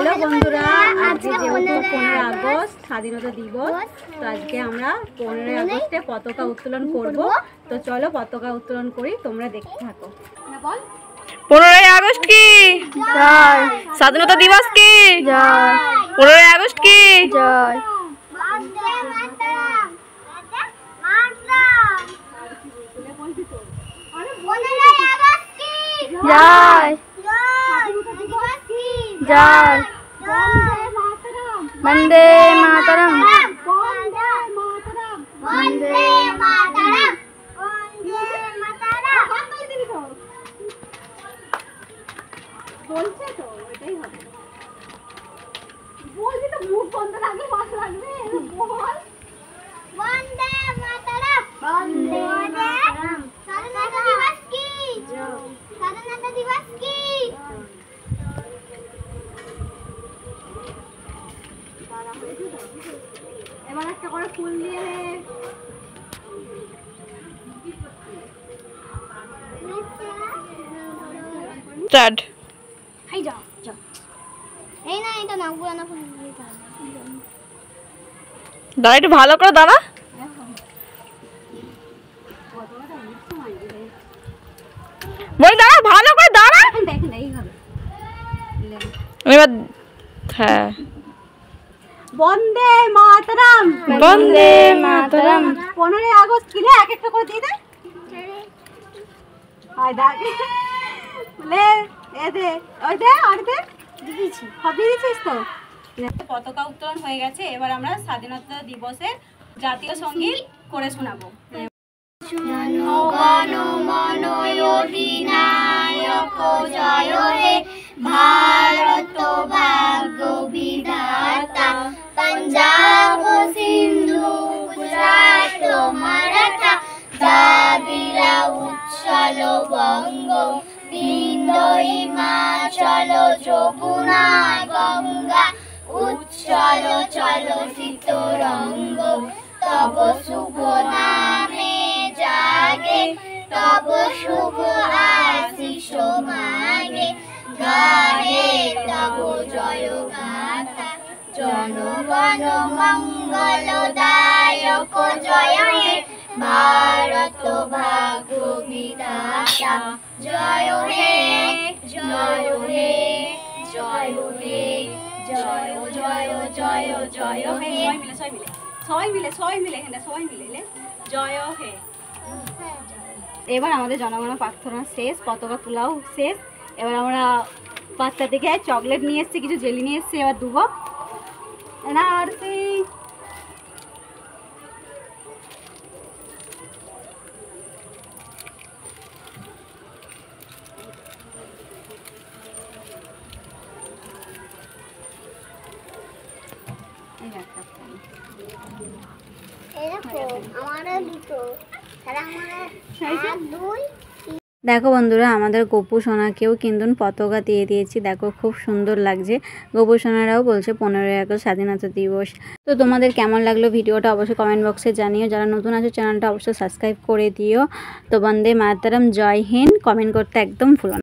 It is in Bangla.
হ্যালো বন্ধুরা, আজকে যেহেতু 15 আগস্ট স্বাধীনতা দিবস, তো আজকে আমরা 15 আগস্টে পতাকা উত্তোলন করব। তো চলো পতাকা উত্তোলন করি, তোমরা দেখতে থাকো। বল 15 আগস্ট কি জয়, স্বাধীনতা দিবস কি জয়, 15 আগস্ট কি জয়, বন্দে মাতরম মাতরম, 15 আগস্ট কি জয় জয়, বন্দে মাতরম বন্দে মাতরম বন্দে মাতরম বন্দে মাতরম। বলছে তো এটাই হবে। বলবি তো, মুখ বন্ধ রাখলে ভালো লাগবে। বল বন্দে মাতরম বন্দে মাতরম। স্বাধীনতা দিবস কি স্বাধীনতা দিবস কি। এবার একটা করে ফুল দিয়ে স্টার্ট। এই যাও যাও, এই না এটা না পুরানা ফুল দিয়ে দাঁড়া, একটু ভালো করে দাঁড়া। বলি দাঁড়া, ভালো করে দাঁড়া। দেখেন এই হবে। এবার হ্যাঁ, বন্দে মাতরম বন্দে মাতরম। 15 আগস্ট কিলে এক একটা করে দিয়ে দে। হাই দেখ বলে এ দে, ওই দে, আর দে, দিয়েছি সব দিয়ে দিয়েছিস তো। পতাকা উত্তোলন হয়ে গেছে, এবার আমরা স্বাধীনতা দিবসে জাতীয় সঙ্গীত করে শোনাবো। জনগণ মন অধিনায়ক জয় হে, ভারত ভাগ্য বিধাতা, পঞ্জাব সিন্ধু গুজরাট মারাঠা, দ্রাবিড়া উচ্ছল বঙ্গ, বিন্ধ্য হিমাচল যমুনা গঙ্গা, উচ্ছল চল চিত্তরঙ্গ, তব শুভ নামে জাগে, তব শুভ আশিস মাগে, গায়ে তব জয় গাথা, জনগণ মঙ্গল দায়ক জয় হে, ভারত ভাগ্য বিধাতা, জয় হে জয় হে জয় হে জয় জয় জয় জয় হে। সবাই মিলে এখানে সবাই মিলে জয় হে। এবার আমাদের জনগণ প্রার্থনা শেষ, পতাকা তোলাও শেষ। এবার আমরা বাচ্চা থেকে চকলেট নিয়ে এসেছি, কিছু জেলি নিয়ে এসেছি, এবার দেবো না। আর দেখো বন্ধুরা, আমাদের গোপু সোনাকেও কিন্তু পতাকা দিয়ে দিয়েছি। দেখো খুব সুন্দর লাগছে। গোপু সোনারাও বলছে 15 আগস্ট স্বাধীনতা দিবস। তো তোমাদের কেমন লাগলো ভিডিওটা অবশ্যই কমেন্ট বক্সে জানিও। যারা নতুন আছে চ্যানেলটা অবশ্যই সাবস্ক্রাইব করে দিও। তো বন্দে মাতরম, জয় হিন্দ কমেন্ট করতে একদম ভুলো না।